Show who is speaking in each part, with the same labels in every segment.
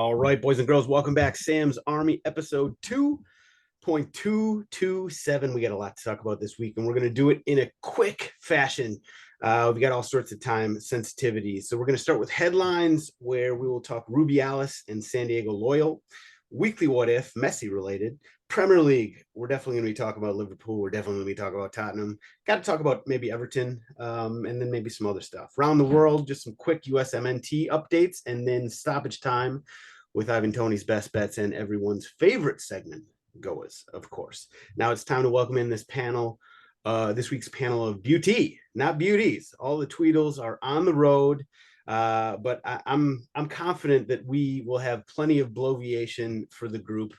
Speaker 1: All right, boys and girls, welcome back. Sam's Army episode 2.227. We got a lot to talk about this week, and we're going to do it in a quick fashion. We got all sorts of time sensitivities. So we're going to start with headlines, where we will talk Rubiales and San Diego Loyal. Weekly What If, Messi related. Premier League, we're definitely going to be talking about Liverpool. We're definitely going to be talking about Tottenham. Got to talk about maybe Everton, and then maybe some other stuff. Around the world, just some quick USMNT updates, and then stoppage time with Ivan Toney's best bets and everyone's favorite segment, GOAWs, of course. Now it's time to welcome in this panel, this week's panel of beauty, not beauties. All the Tweedles are on the road. But I'm confident that we will have plenty of bloviation for the group.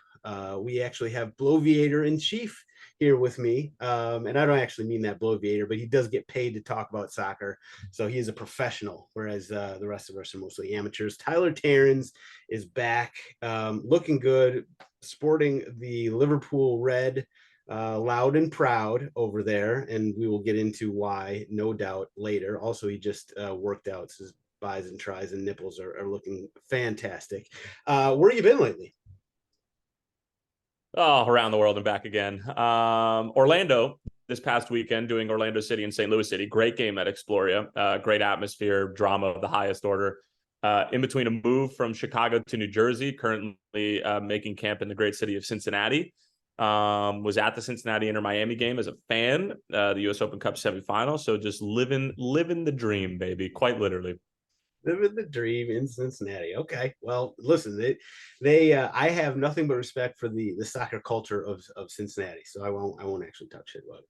Speaker 1: We actually have Bloviator in Chief here with me, and I don't actually mean that bloviator, but he does get paid to talk about soccer, so he is a professional, whereas the rest of us are mostly amateurs. Tyler Terrans is back, looking good, sporting the Liverpool red, loud and proud over there, and we will get into why, no doubt, later. Also, he just worked out, so his buys and tries and nipples are looking fantastic. Where have you been lately?
Speaker 2: Oh, around the world and back again. Orlando this past weekend, doing Orlando City and St. Louis City. Great game at Exploria. Great atmosphere, drama of the highest order. In between a move from Chicago to New Jersey, currently making camp in the great city of Cincinnati. Was at the Cincinnati Inter Miami game as a fan, the U.S. Open Cup semifinal. So just living the dream, baby, quite literally.
Speaker 1: Living the dream in Cincinnati. Okay, well, listen, I have nothing but respect for the soccer culture of Cincinnati, so I won't actually talk shit about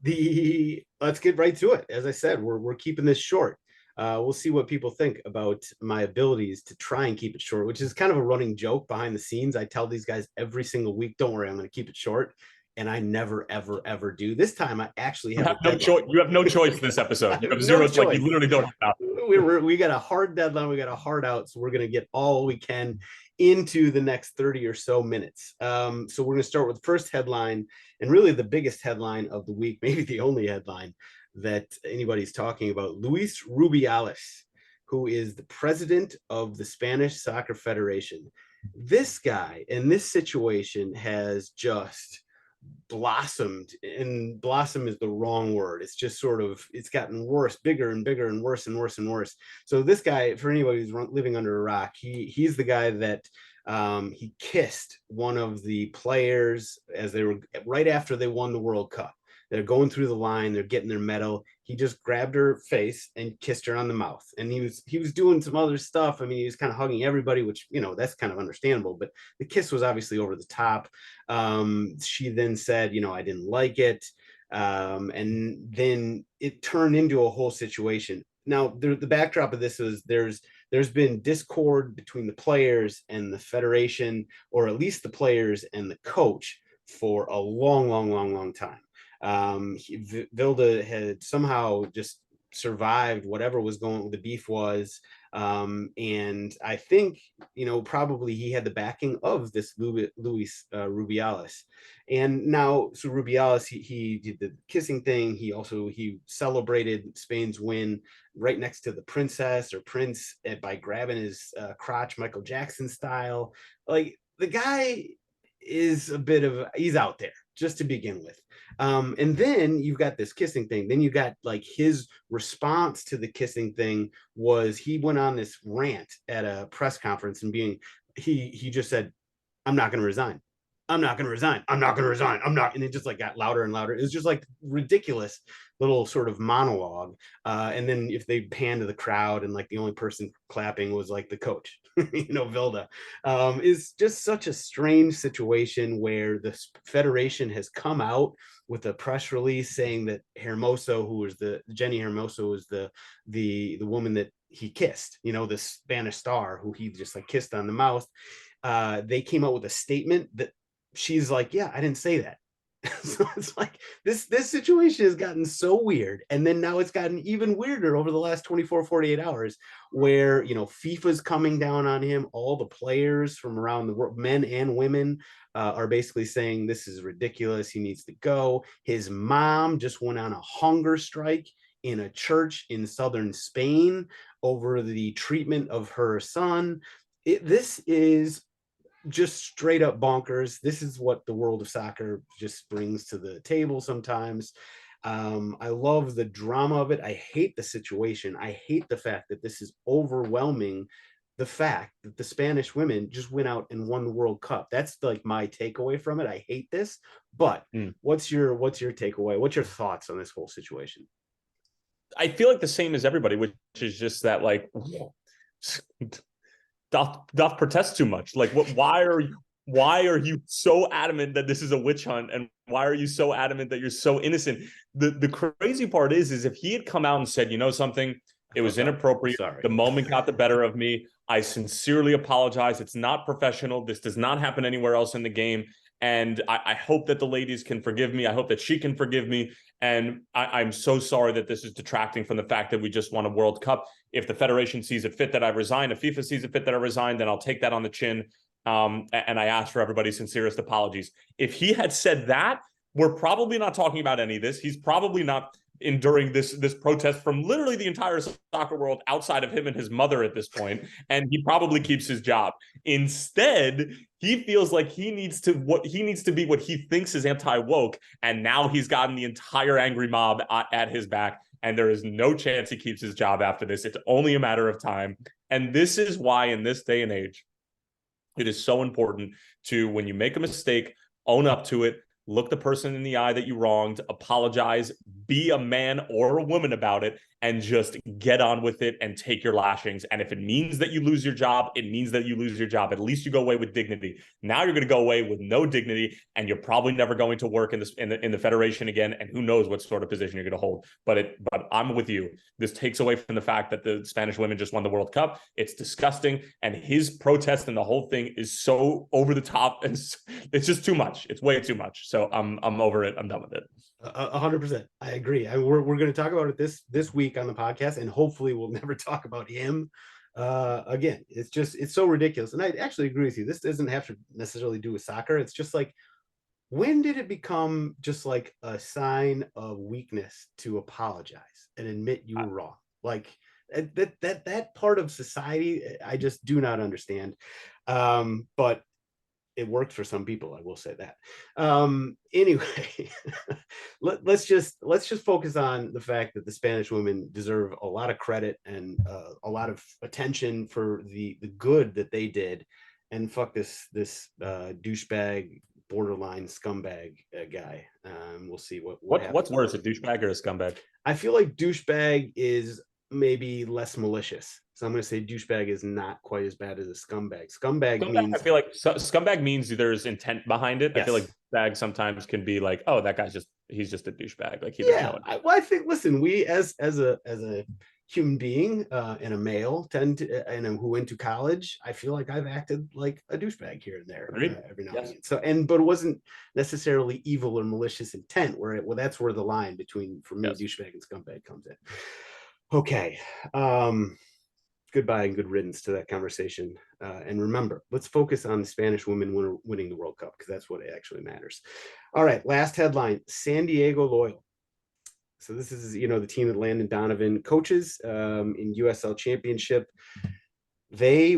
Speaker 1: it. Let's get right to it. As I said, we're keeping this short. We'll see what people think about my abilities to try and keep it short, which is kind of a running joke behind the scenes. I tell these guys every single week, don't worry, I'm going to keep it short. And I never, ever, ever do. This time, I actually have
Speaker 2: no choice. You have no choice this episode. You have zero. Choice. Like you literally don't have.
Speaker 1: We got a hard deadline. We got a hard out. So we're going to get all we can into the next 30 or so minutes. So we're going to start with the first headline, and really the biggest headline of the week, maybe the only headline that anybody's talking about. Luis Rubiales, who is the president of the Spanish Soccer Federation. This guy in this situation has just blossomed, and blossom is the wrong word. It's just sort of, it's gotten worse, bigger and bigger, and worse and worse and worse. So this guy, for anybody who's living under a rock, he's the guy that he kissed one of the players as they were right after they won the World Cup. They're going through the line, they're getting their medal. He just grabbed her face and kissed her on the mouth. And he was doing some other stuff. I mean, he was kind of hugging everybody, which, you know, that's kind of understandable, but the kiss was obviously over the top. She then said, you know, I didn't like it. And then it turned into a whole situation. Now, the backdrop of this is there's been discord between the players and the federation, or at least the players and the coach, for a long time. Vilda had somehow just survived whatever was the beef was, and I think, you know, probably he had the backing of this Luis Rubiales. And now, so Rubiales, he did the kissing thing. He celebrated Spain's win right next to the princess or prince by grabbing his crotch, Michael Jackson style. Like, the guy is he's out there, just to begin with. And then you've got this kissing thing. Then you got, like, his response to the kissing thing was he went on this rant at a press conference, and he just said, I'm not going to resign. I'm not going to resign. I'm not going to resign. I'm not. And it just, like, got louder and louder. It was just, like, ridiculous little sort of monologue. And then if they pan to the crowd, and, like, the only person clapping was, like, the coach, you know, Vilda. Is just such a strange situation where the federation has come out with a press release saying that Hermoso, who was Jenny Hermoso, was the woman that he kissed, you know, the Spanish star who he just, like, kissed on the mouth. They came out with a statement that she's like, yeah, I didn't say that. So it's like this situation has gotten so weird, and then now it's gotten even weirder over the last 48 hours, where, you know, FIFA's coming down on him. All the players from around the world, men and women, are basically saying this is ridiculous, he needs to go. His mom just went on a hunger strike in a church in southern Spain over the treatment of her son. This is just straight up bonkers. This is what the world of soccer just brings to the table sometimes. I love the drama of it. I hate the situation. I hate the fact that this is overwhelming the fact that the Spanish women just went out and won the World Cup. That's like my takeaway from it. I hate this, but what's your takeaway? What's your thoughts on this whole situation?
Speaker 2: I feel like the same as everybody, which is just that like doth protest too much. Like, what? Why are you so adamant that this is a witch hunt, and why are you so adamant that you're so innocent? The crazy part is if he had come out and said, you know something, it was inappropriate.
Speaker 1: Sorry.
Speaker 2: The moment got the better of me. I sincerely apologize. It's not professional. This does not happen anywhere else in the game. And I hope that the ladies can forgive me. I hope that she can forgive me. And I'm so sorry that this is detracting from the fact that we just won a World Cup. If the federation sees it fit that I resign, if FIFA sees it fit that I resign, then I'll take that on the chin. And I ask for everybody's sincerest apologies. If he had said that, we're probably not talking about any of this. He's probably not enduring this protest from literally the entire soccer world outside of him and his mother at this point, and he probably keeps his job. Instead, he feels like he needs to be what he thinks is anti-woke, and now he's gotten the entire angry mob at his back, and there is no chance he keeps his job after this. It's only a matter of time. And this is why in this day and age, it is so important to, when you make a mistake, own up to it, look the person in the eye that you wronged, apologize, be a man or a woman about it, and just get on with it and take your lashings. And if it means that you lose your job, it means that you lose your job. At least you go away with dignity. Now you're going to go away with no dignity, and you're probably never going to work in the federation again. And who knows what sort of position you're going to hold. But I'm with you. This takes away from the fact that the Spanish women just won the World Cup. It's disgusting, and his protest and the whole thing is so over the top, and it's just too much. It's way too much. So I'm over it. I'm done with it.
Speaker 1: 100%. I agree. We're going to talk about it this week on the podcast, and hopefully we'll never talk about him again. It's so ridiculous. And I actually agree with you. This doesn't have to necessarily do with soccer. It's just like, when did it become just like a sign of weakness to apologize and admit you were wrong? Like that part of society, I just do not understand. But it worked for some people, I will say that. Anyway, let's just focus on the fact that the Spanish women deserve a lot of credit and a lot of attention for the good that they did, and fuck this douchebag, borderline scumbag guy. We'll see
Speaker 2: what's worse, a douchebag or a scumbag?
Speaker 1: I feel like douchebag is maybe less malicious. So I'm going to say douchebag is not quite as bad as a scumbag. Scumbag means,
Speaker 2: I feel like scumbag means there's intent behind it. Yes. I feel like douchebag sometimes can be like, oh, that guy's he's just a douchebag. Like, he doesn't know it.
Speaker 1: I think, listen, we as a human being and a male tend to, and who went to college, I feel like I've acted like a douchebag here and there every now and again. So, but it wasn't necessarily evil or malicious intent. That's where the line between, for me, douchebag and scumbag comes in. Okay. Goodbye and good riddance to that conversation. And remember, let's focus on the Spanish women winning the World Cup, because that's what actually matters. All right, last headline: San Diego Loyal. So this is, the team that Landon Donovan coaches in USL Championship. They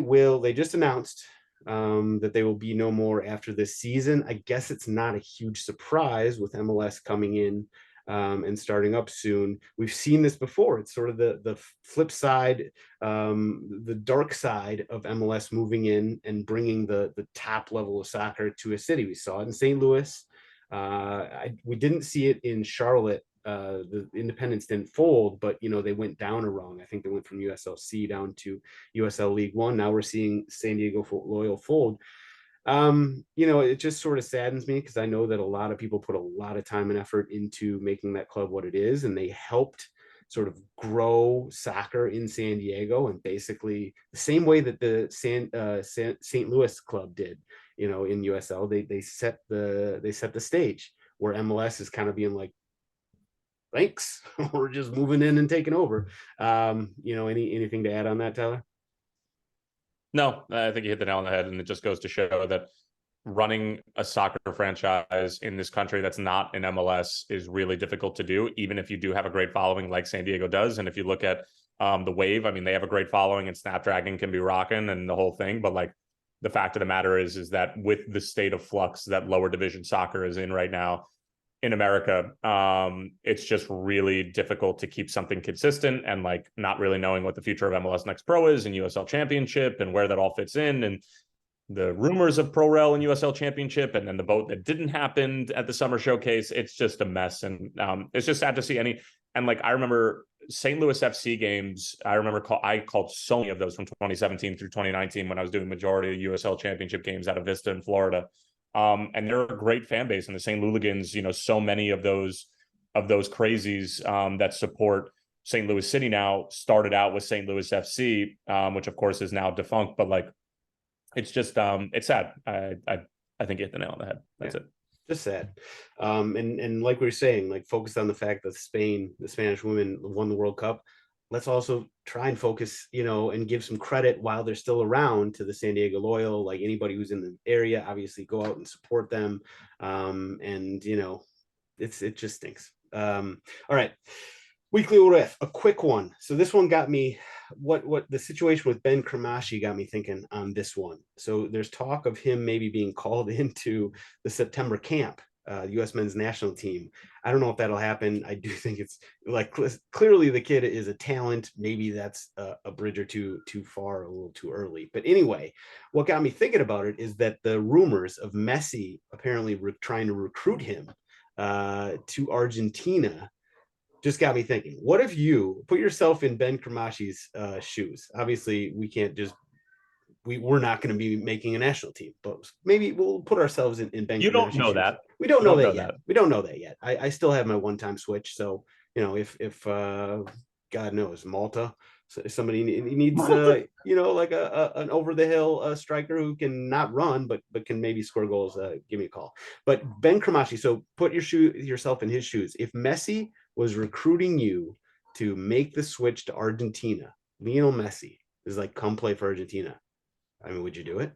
Speaker 1: just announced that they will be no more after this season. I guess it's not a huge surprise with MLS coming in and starting up soon. We've seen this before. It's sort of the flip side, the dark side of MLS moving in and bringing the top level of soccer to a city. We saw it in St. Louis. We didn't see it in Charlotte. The Independents didn't fold, but they went down a rung. I think they went from USLC down to USL League One. Now we're seeing San Diego Loyal fold. It just sort of saddens me, because I know that a lot of people put a lot of time and effort into making that club what it is, and they helped sort of grow soccer in San Diego, and basically the same way that the St. Louis club did, in USL. They set the stage, where MLS is kind of being like, thanks, we're just moving in and taking over. Anything to add on that, Tyler?
Speaker 2: No, I think you hit the nail on the head, and it just goes to show that running a soccer franchise in this country that's not in MLS is really difficult to do, even if you do have a great following like San Diego does. And if you look at the wave. I mean, they have a great following and Snapdragon can be rocking and the whole thing. But like the fact of the matter is that with the state of flux that lower division soccer is in right now in America, it's just really difficult to keep something consistent, and like not really knowing what the future of MLS Next Pro is and USL Championship and where that all fits in, and the rumors of Pro Rel and USL Championship, and then the vote that didn't happen at the summer showcase. It's just a mess, and it's just sad to see any. And like I remember St. Louis FC games. I remember I called so many of those from 2017 through 2019 when I was doing majority of USL Championship games out of Vista in Florida. And they're a great fan base, and the St. Louligans, you know, so many of those crazies that support St. Louis City now started out with St. Louis FC, which of course is now defunct. But like, it's just it's sad. I think you hit the nail on the head. That's it.
Speaker 1: Just sad. And like we were saying, like focus on the fact that Spain, the Spanish women won the World Cup. Let's also try and focus, you know, and give some credit while they're still around to the San Diego Loyal. Like anybody who's in the area, obviously go out and support them. And you know, it just stinks. All right. Weekly riff, a quick one. So this one got me, what the situation with Ben Cremaschi got me thinking on this one. So there's talk of him maybe being called into the September camp, U.S. men's national team. I don't know if that'll happen. I do think it's like clearly the kid is a talent. Maybe that's a bridge or two too far, a little too early. But anyway, what got me thinking about it is that the rumors of Messi apparently trying to recruit him to Argentina just got me thinking. What if you put yourself in Ben Cremaschi's shoes? Obviously, we can't just we're not going to be making a national team, but maybe we'll put ourselves in Ben.
Speaker 2: You don't know
Speaker 1: shoes.
Speaker 2: that.
Speaker 1: We don't know that yet. We don't know that yet. I still have my one-time switch, so you know, if God knows Malta, so if somebody needs you know, like an over the hill striker who can not run but can maybe score goals, give me a call. But Ben Cremaschi, so put yourself in his shoes. If Messi was recruiting you to make the switch to Argentina, Lionel Messi is like, come play for Argentina. I mean, would you do it?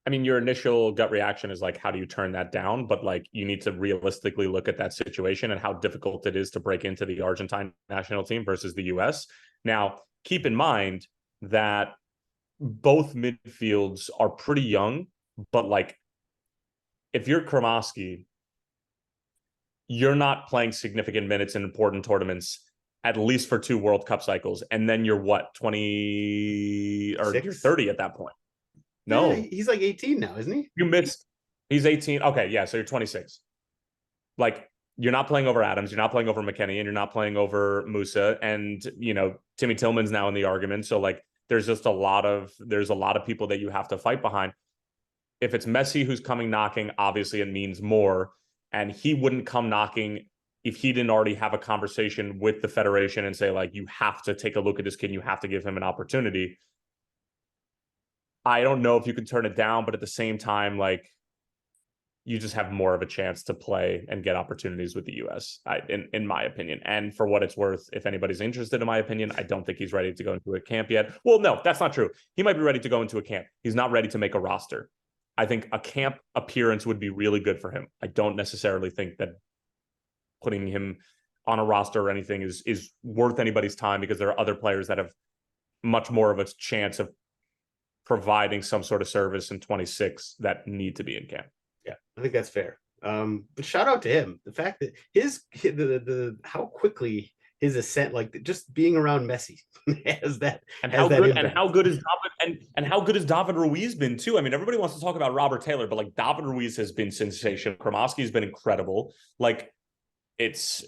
Speaker 2: I mean, your initial gut reaction is like, how do you turn that down? But like, you need to realistically look at that situation and how difficult it is to break into the Argentine national team versus the US. Now, keep in mind that both midfields are pretty young, but like, if you're Cremaschi, you're not playing significant minutes in important tournaments, at least for 2 World Cup cycles. And then you're what, 20 or you're 30 at that point. No,
Speaker 1: yeah, he's like 18 now, isn't he?
Speaker 2: You missed. He's 18. Okay, yeah, so you're 26. Like, you're not playing over Adams, you're not playing over McKennie, and you're not playing over Musa, and you know, Timmy Tillman's now in the argument. So like, there's just a lot of people that you have to fight behind. If it's Messi who's coming knocking, obviously it means more, and he wouldn't come knocking if he didn't already have a conversation with the federation and say like, you have to take a look at this kid, and you have to give him an opportunity. I don't know if you can turn it down, but at the same time, like, you just have more of a chance to play and get opportunities with the US, in my opinion. And for what it's worth, if anybody's interested, in my opinion, I don't think he's ready to go into a camp yet. Well, no, that's not true. He might be ready to go into a camp. He's not ready to make a roster. I think a camp appearance would be really good for him. I don't necessarily think that putting him on a roster or anything is worth anybody's time, because there are other players that have much more of a chance of providing some sort of service in 26 that need to be in camp.
Speaker 1: Yeah, I think that's fair. But shout out to him. The fact that the how quickly his ascent, like just being around Messi has that,
Speaker 2: and how good is David Ruiz been too? I mean, everybody wants to talk about Robert Taylor, but like, David Ruiz has been sensational. Cremaschi has been incredible. Like, it's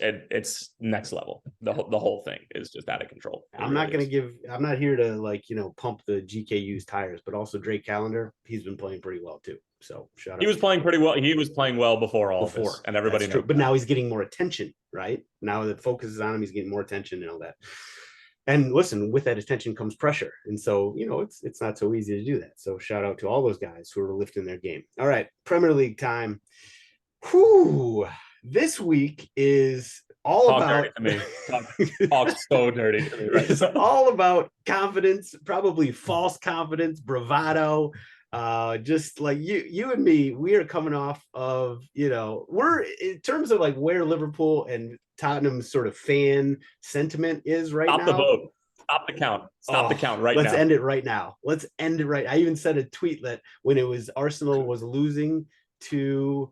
Speaker 2: next level. The whole thing is just out of control.
Speaker 1: I'm not here to, like, you know, pump the GKU's tires, but also Drake Callender, he's been playing pretty well too. So shout out.
Speaker 2: He was playing pretty well. He was playing well before this, and everybody knows.
Speaker 1: But now he's getting more attention, right? Now that focus is on him, he's getting more attention and all that. And listen, with that attention comes pressure. And so, you know, it's not so easy to do that. So shout out to all those guys who are lifting their game. All right, Premier League time. Whew. This week is all about
Speaker 2: dirty to me. Talk so dirty to me. Right?
Speaker 1: It's all about confidence, probably false confidence, bravado. Just like you and me, we are coming off of, you know, we're in terms of like where Liverpool and Tottenham's sort of fan sentiment is right
Speaker 2: Stop the
Speaker 1: now.
Speaker 2: vote. Stop the count. Stop the count right
Speaker 1: let's
Speaker 2: now.
Speaker 1: end it right now. Let's end it right. I even said a tweet that when it was Arsenal was losing to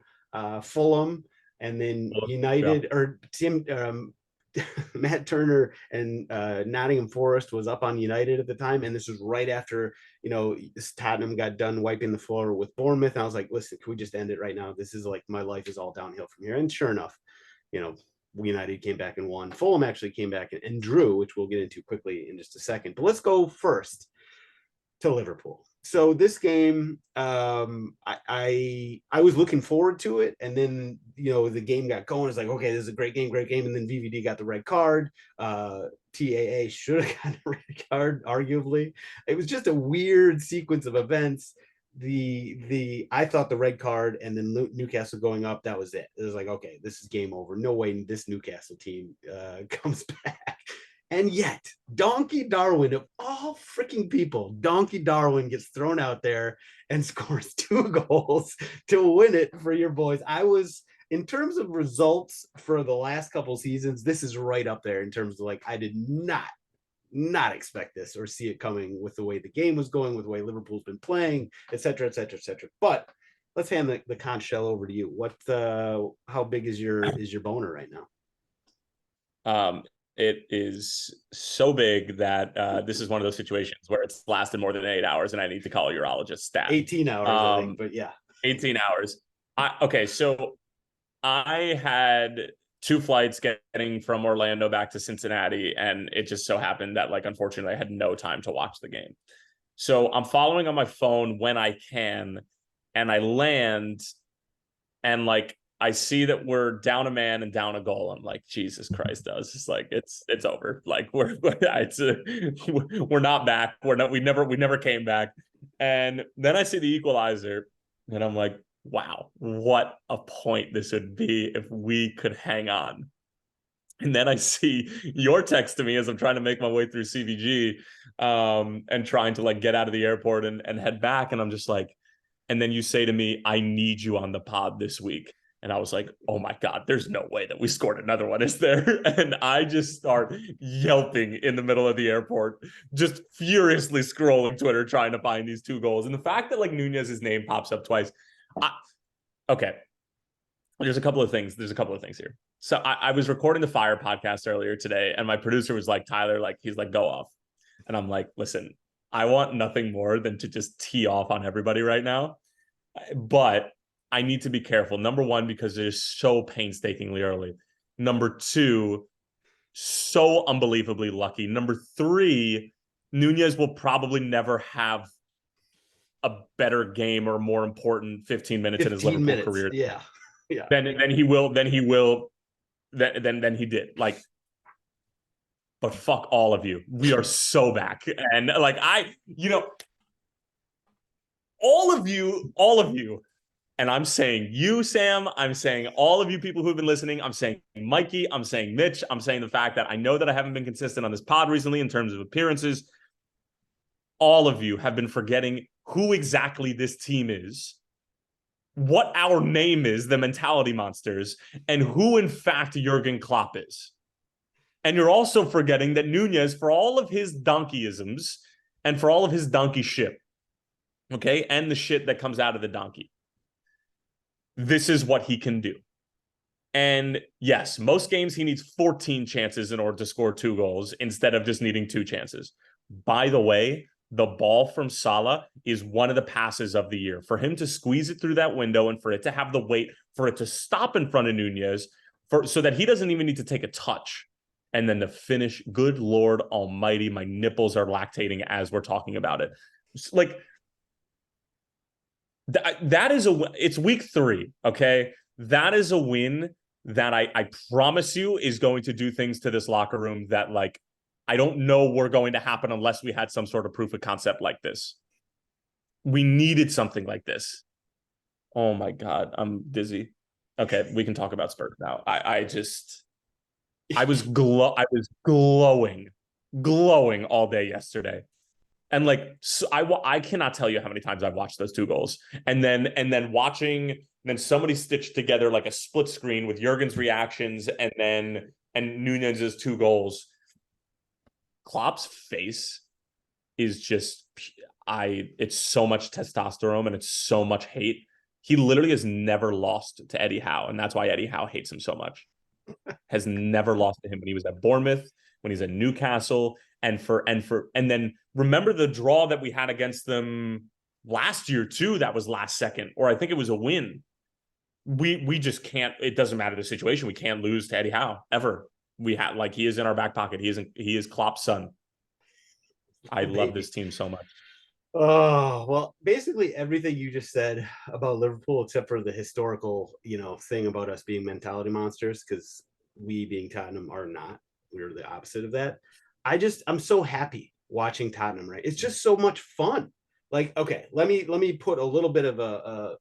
Speaker 1: Fulham, and then United or Matt Turner and Nottingham Forest was up on United at the time, and this was right after Tottenham got done wiping the floor with Bournemouth. And I was like, listen, can we just end it right now? This is like my life is all downhill from here. And sure enough, United came back and won. Fulham actually came back and drew, which we'll get into quickly in just a second. But let's go first to Liverpool. So this game, I was looking forward to it, and then the game got going. It's like, okay, this is a great game, and then VVD got the red card. TAA should have gotten a red card, arguably. It was just a weird sequence of events. I thought the red card and then Newcastle going up, that was it. It was like, okay, this is game over. No way this Newcastle team comes back. And yet, Donkey Darwin, of all freaking people, Donkey Darwin gets thrown out there and scores 2 goals to win it for your boys. In terms of results for the last couple seasons, this is right up there in terms of like, I did not expect this or see it coming with the way the game was going, with the way Liverpool's been playing, et cetera, et cetera, et cetera. But let's hand the conch shell over to you. How big is your boner right now?
Speaker 2: It is so big that this is one of those situations where it's lasted more than 8 hours and I need to call a urologist stat.
Speaker 1: 18 hours, I think, but yeah.
Speaker 2: 18 hours. Okay, so I had 2 flights getting from Orlando back to Cincinnati, and it just so happened that, like, unfortunately, I had no time to watch the game. So I'm following on my phone when I can, and I land, and, like, I see that we're down a man and down a goal. I'm like, Jesus Christ, it's like, it's over. Like, we're not back. We never came back. And then I see the equalizer, and I'm like, wow, what a point this would be if we could hang on. And then I see your text to me as I'm trying to make my way through CVG and trying to, like, get out of the airport and head back. And I'm just like, and then you say to me, I need you on the pod this week. And I was like, oh my God, there's no way that we scored another one, is there? And I just start yelping in the middle of the airport, just furiously scrolling Twitter, trying to find these 2 goals. And the fact that, like, Nunez's name pops up twice. Okay. There's a couple of things here. So I was recording the Fire podcast earlier today, and my producer was like, Tyler, like, he's like, go off. And I'm like, listen, I want nothing more than to just tee off on everybody right now. But I need to be careful. Number 1, because they're so painstakingly early. Number 2, so unbelievably lucky. Number 3, Nunez will probably never have a better game or more important 15 minutes in his Liverpool career.
Speaker 1: Yeah.
Speaker 2: Then he did. Like, but fuck all of you. We are so back. And, like, all of you. And I'm saying you, Sam. I'm saying all of you people who've been listening. I'm saying Mikey. I'm saying Mitch. I'm saying the fact that I know that I haven't been consistent on this pod recently in terms of appearances. All of you have been forgetting who exactly this team is, what our name is, the Mentality Monsters, and who, in fact, Jurgen Klopp is. And you're also forgetting that Nunez, for all of his donkeyisms and for all of his donkey shit, okay, and the shit that comes out of the donkey, this is what he can do. And yes, most games he needs 14 chances in order to score 2 goals instead of just needing 2 chances. By the way, the ball from Salah is one of the passes of the year. For him to squeeze it through that window and for it to have the weight, for it to stop in front of Nunez, so that he doesn't even need to take a touch. And then the finish, good Lord Almighty, my nipples are lactating as we're talking about it. Like, that is it's week 3, okay? That is a win that I promise you is going to do things to this locker room that, like, I don't know were going to happen unless we had some sort of proof of concept like this. We needed something like this. Oh my God, I'm dizzy. Okay, we can talk about Spurs now. I was glowing all day yesterday. And, like, so I cannot tell you how many times I've watched those 2 goals. And then watching, and then somebody stitched together, like, a split screen with Jurgen's reactions and then and Nunez's 2 goals. Klopp's face is just, it's so much testosterone and it's so much hate. He literally has never lost to Eddie Howe, and that's why Eddie Howe hates him so much. Has never lost to him when he was at Bournemouth, when he's at Newcastle, and then remember the draw that we had against them last year too. That was last second, or I think it was a win. We just can't. It doesn't matter the situation. We can't lose to Eddie Howe ever. We have, like, he is in our back pocket. He is Klopp's son. I love this team so much.
Speaker 1: Oh, well, basically everything you just said about Liverpool, except for the historical, thing about us being mentality monsters, because we being Tottenham are not. We're the opposite of that. I'm so happy watching Tottenham, right? It's just so much fun. Like, okay, let me put a little bit of a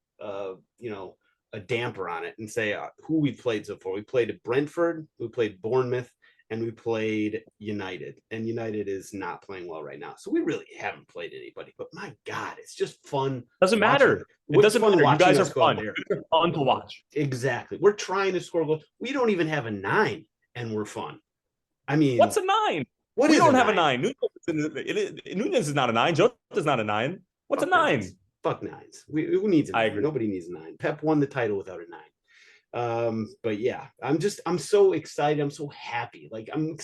Speaker 1: damper on it and say who we played so far. We played at Brentford, we played Bournemouth, and we played United. And United is not playing well right now. So we really haven't played anybody. But my God, it's just fun.
Speaker 2: Doesn't matter. It doesn't matter. You guys are fun. They're fun to watch.
Speaker 1: Exactly. We're trying to score goals. We don't even have a 9, and we're fun. I mean,
Speaker 2: what's a 9? We don't have a 9. Nunez is not a 9. Jota's not a 9. What's a 9?
Speaker 1: Fuck 9s. Who needs a 9?
Speaker 2: I agree.
Speaker 1: Nobody needs a 9. Pep won the title without a 9. But yeah, I'm so excited. I'm so happy. Like, I'm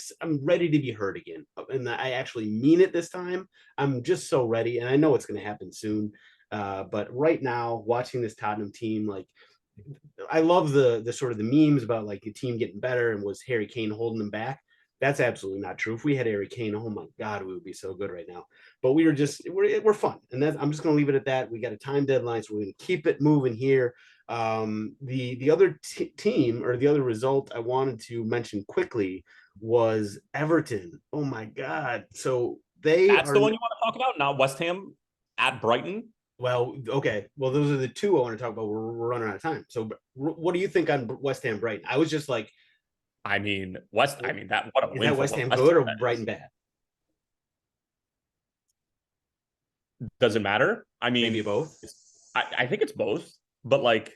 Speaker 1: ready to be heard again. And I actually mean it this time. I'm just so ready. And I know it's going to happen soon. But right now, watching this Tottenham team, like, I love the sort of the memes about like the team getting better and was Harry Kane holding them back. That's absolutely not true. If we had Harry Kane, oh my God, we would be so good right now. But we're fun, and I'm just going to leave it at that. We got a time deadline, so we're going to keep it moving here. The other team, or the other result I wanted to mention quickly, was Everton. Oh my God! So that's
Speaker 2: the one you want to talk about, not West Ham at Brighton.
Speaker 1: Well, okay. Well, those are the two I want to talk about. We're running out of time. So, what do you think on West Ham Brighton? I was just like,
Speaker 2: what a win. Is
Speaker 1: that West Ham good or Brighton bad?
Speaker 2: Does it matter? I mean,
Speaker 1: maybe both.
Speaker 2: I think it's both, but like,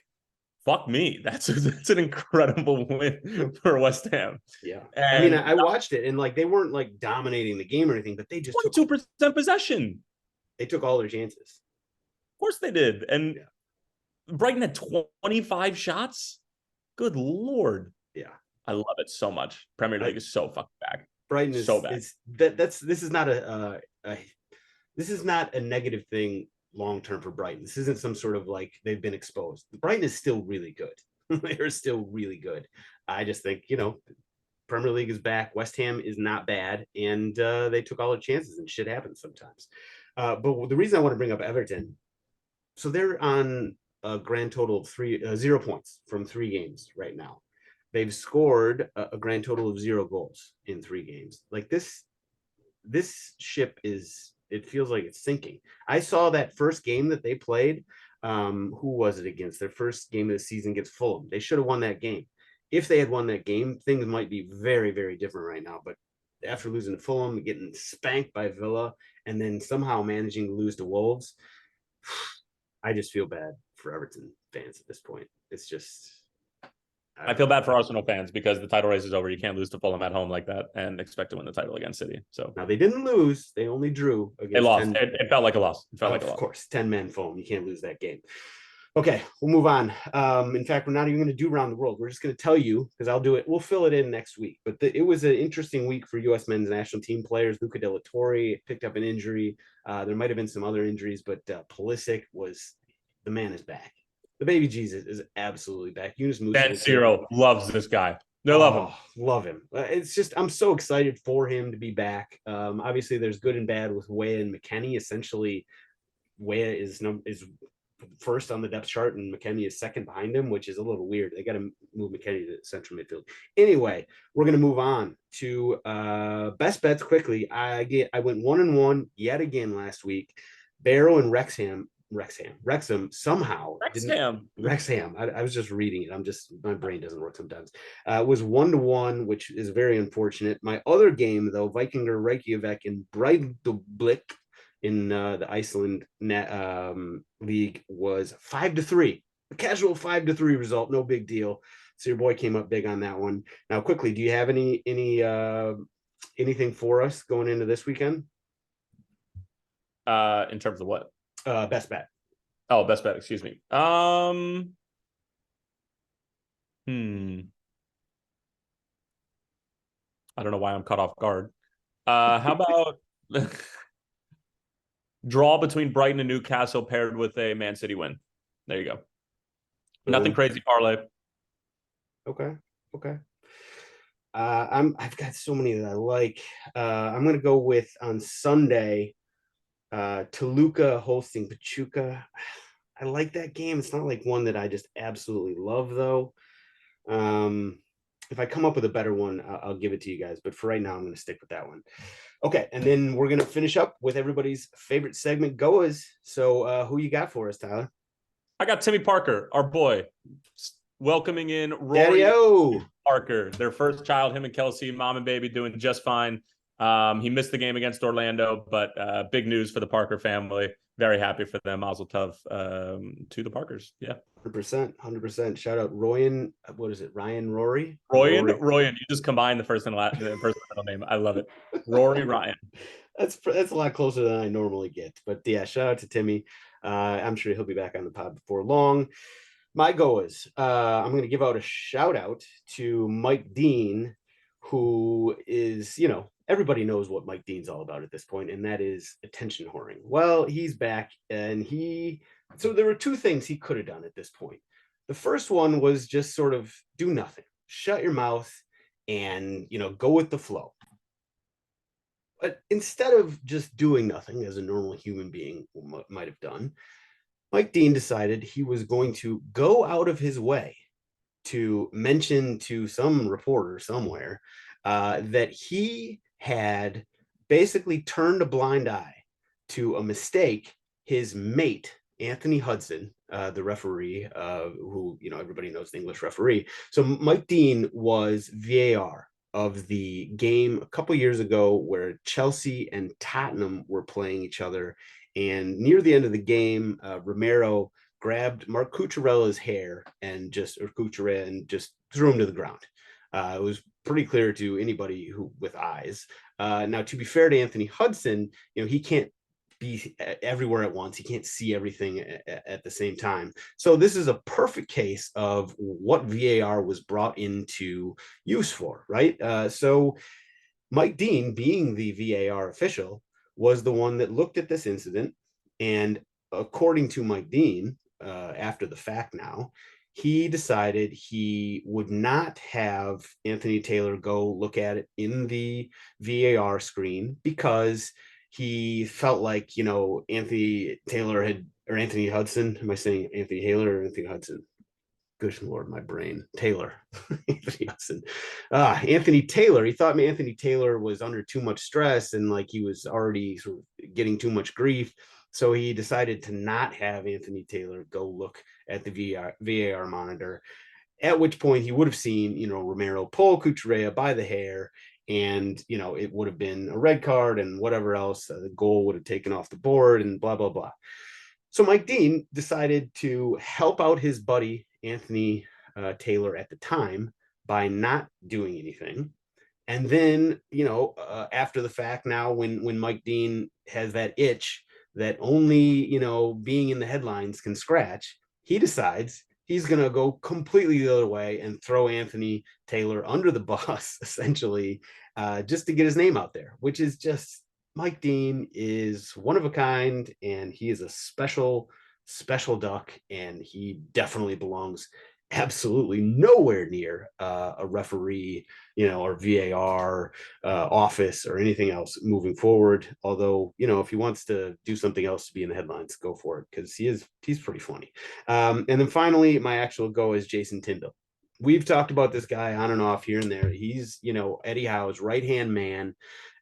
Speaker 2: fuck me, that's an incredible win for West Ham.
Speaker 1: Yeah, and I watched it, and like they weren't like dominating the game or anything, but they just
Speaker 2: took 2% possession.
Speaker 1: They took all their chances.
Speaker 2: Of course they did, and Brighton had 25 shots. Good Lord.
Speaker 1: Yeah.
Speaker 2: I love it so much. Premier League is so fucking back.
Speaker 1: Brighton is so bad. This is not a negative thing long term for Brighton. This isn't some sort of like they've been exposed. Brighton is still really good. They're still really good. I just think, Premier League is back. West Ham is not bad, and they took all their chances, and shit happens sometimes. But the reason I want to bring up Everton, so they're on a grand total of 0 points from 3 games right now. They've scored a grand total of 0 goals in 3 games. Like this ship it feels like it's sinking. I saw that first game that they played. Who was it against? Their first game of the season against Fulham. They should have won that game. If they had won that game, things might be very, very different right now. But after losing to Fulham, getting spanked by Villa, and then somehow managing to lose to Wolves, I just feel bad for Everton fans at this point. It's just...
Speaker 2: I feel bad for Arsenal fans because the title race is over. You can't lose to Fulham at home like that and expect to win the title against City. So
Speaker 1: now they didn't lose; they only drew.
Speaker 2: They lost. It felt like a loss. It felt like a loss.
Speaker 1: Of course, 10-man Fulham. You can't lose that game. Okay, we'll move on. In fact, we're not even going to do round the world. We're just going to tell you, because I'll do it. We'll fill it in next week. But it was an interesting week for U.S. men's national team players. Luca De La Torre picked up an injury. There might have been some other injuries, but Pulisic the man is back. The baby Jesus is absolutely back. Yunus Musa.
Speaker 2: Dan Ciro loves this guy. They love him.
Speaker 1: Love him. It's just, I'm so excited for him to be back. Obviously, there's good and bad with Weah and McKennie. Essentially, Weah is first on the depth chart, and McKennie is second behind him, which is a little weird. They got to move McKennie to central midfield. Anyway, we're going to move on to best bets quickly. I went 1-1 yet again last week. Barrow and Wrexham somehow. Wrexham. I was just reading it. My brain doesn't work sometimes. It was 1-1, which is very unfortunate. My other game, though, Vikingur Reykjavik and Breidablik in the Iceland league, was 5-3. A casual 5-3 result, no big deal. So your boy came up big on that one. Now, quickly, do you have anything for us going into this weekend?
Speaker 2: In terms of what?
Speaker 1: Best bet.
Speaker 2: Oh, best bet. Excuse me. I don't know why I'm caught off guard. How about draw between Brighton and Newcastle paired with a Man City win? There you go.
Speaker 1: Boom.
Speaker 2: Nothing crazy parlay.
Speaker 1: Okay. I've got so many that I like. I'm gonna go with on Sunday, Toluca hosting Pachuca. I like that game. It's not like one that I just absolutely love though. If I come up with a better one, I'll give it to you guys. But for right now, I'm going to stick with that one. Okay, and then we're going to finish up with everybody's favorite segment, GOAWs. So who you got for us, Tyler?
Speaker 2: I got Timmy Parker, our boy, welcoming in Rory
Speaker 1: Daddy-o.
Speaker 2: Parker, their first child, him and Kelsey, mom and baby, doing just fine. He missed the game against Orlando, but big news for the Parker family. Very happy for them. Mazel tov to the Parkers. Yeah.
Speaker 1: 100%. Shout out Royan. What is it? Ryan Rory?
Speaker 2: Royan. You just combined the first and middle name. I love it. Rory Ryan.
Speaker 1: That's a lot closer than I normally get. But yeah, shout out to Timmy. I'm sure he'll be back on the pod before long. My GOAWs. I'm going to give out a shout out to Mike Dean, who is, everybody knows what Mike Dean's all about at this point, and that is attention whoring. Well, he's back, and so there were two things he could have done at this point. The first one was just sort of do nothing, shut your mouth, and, go with the flow. But instead of just doing nothing, as a normal human being might have done, Mike Dean decided he was going to go out of his way to mention to some reporter somewhere that he had basically turned a blind eye to a mistake his mate, Anthony Hudson, the referee, who, everybody knows the English referee. So Mike Dean was VAR of the game a couple years ago where Chelsea and Tottenham were playing each other. And near the end of the game, Romero grabbed Mark Cucurella's hair and just threw him to the ground. It was pretty clear to anybody with eyes. Now, to be fair to Anthony Hudson, he can't be everywhere at once. He can't see everything at the same time. So this is a perfect case of what VAR was brought into use for, right? So Mike Dean, being the VAR official, was the one that looked at this incident. And according to Mike Dean, after the fact now, he decided he would not have Anthony Taylor go look at it in the VAR screen because he felt like, Anthony Hudson, am I saying Anthony Taylor or Anthony Hudson? Good Lord, my brain. Taylor. Anthony Hudson. Anthony Taylor. He thought Anthony Taylor was under too much stress and like he was already sort of getting too much grief. So he decided to not have Anthony Taylor go look at the VAR monitor, at which point he would have seen, Romero pull Cucurella by the hair, and, it would have been a red card and whatever else. The goal would have taken off the board and blah, blah, blah. So Mike Dean decided to help out his buddy, Anthony Taylor, at the time by not doing anything. And then, after the fact now, when Mike Dean has that itch that only, being in the headlines can scratch, he decides he's going to go completely the other way and throw Anthony Taylor under the bus, essentially, just to get his name out there, which is just, Mike Dean is one of a kind, and he is a special duck, and he definitely belongs absolutely nowhere near a referee, or VAR office or anything else moving forward. Although, if he wants to do something else to be in the headlines, go for it, because he's pretty funny. And then finally, my actual go is Jason Tyndall. We've talked about this guy on and off here and there. He's, Eddie Howe's right-hand man.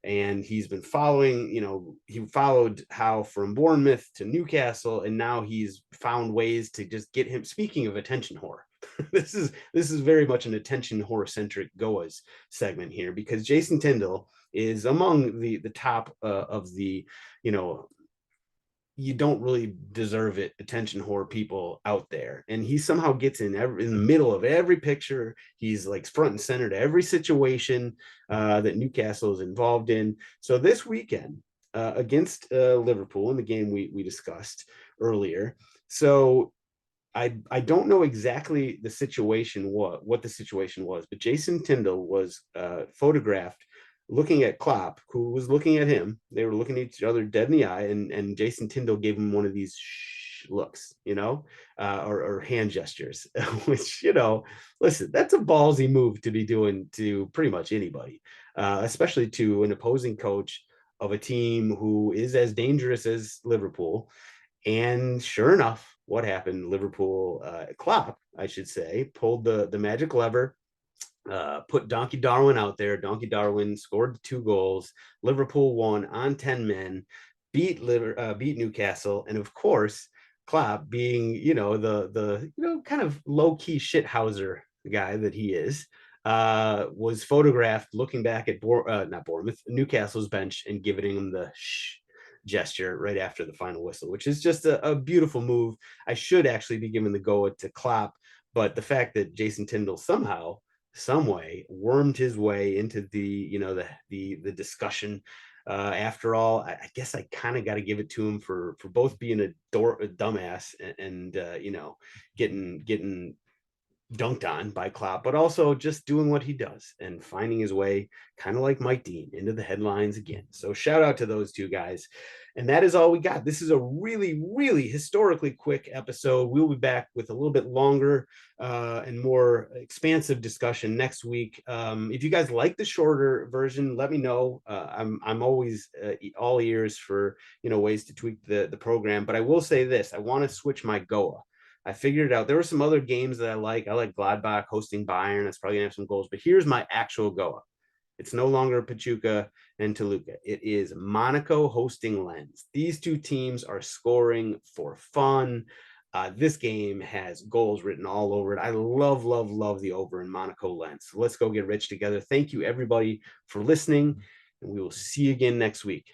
Speaker 1: And he's been following, he followed Howe from Bournemouth to Newcastle, and now he's found ways to just get him. Speaking of attention whore, this is very much an attention whore centric GOAWs segment here, because Jason Tyndall is among the top of the, you don't really deserve it, attention whore people out there. And he somehow gets in the middle of every picture. He's like front and center to every situation that Newcastle is involved in. So this weekend against Liverpool in the game we discussed earlier. So I don't know exactly the situation, what the situation was, but Jason Tyndall was photographed looking at Klopp, who was looking at him. They were looking at each other dead in the eye, and Jason Tyndall gave him one of these looks, or hand gestures, which, listen, that's a ballsy move to be doing to pretty much anybody, especially to an opposing coach of a team who is as dangerous as Liverpool. And sure enough, what happened? Liverpool, Klopp, I should say, pulled the magic lever, put Donkey Darwin out there. Donkey Darwin scored 2 goals. Liverpool won on 10 men, beat Newcastle, and of course, Klopp, being the kind of low key shithouser guy that he is, was photographed looking back at not Bournemouth, Newcastle's bench, and giving him the shh gesture right after the final whistle, which is just a beautiful move. I should actually be giving the go to Klopp, but the fact that Jason Tyndall somehow, some way, wormed his way into the discussion. After all, I guess I kind of got to give it to him for both being a dumbass and getting dunked on by Klopp, but also just doing what he does and finding his way, kind of like Mike Dean, into the headlines again. So shout out to those 2 guys. And that is all we got. This is a really, really historically quick episode. We'll be back with a little bit longer and more expansive discussion next week. If you guys like the shorter version, let me know. I'm always all ears for ways to tweak the program. But I will say this: I want to switch my Goa. I figured it out. There were some other games that I like. I like Gladbach hosting Bayern. That's probably gonna have some goals. But here's my actual Goa. It's no longer Pachuca and Toluca. It is Monaco hosting Lens. These 2 teams are scoring for fun. This game has goals written all over it. I love, love, love the over in Monaco Lens. So let's go get rich together. Thank you, everybody, for listening, and we will see you again next week.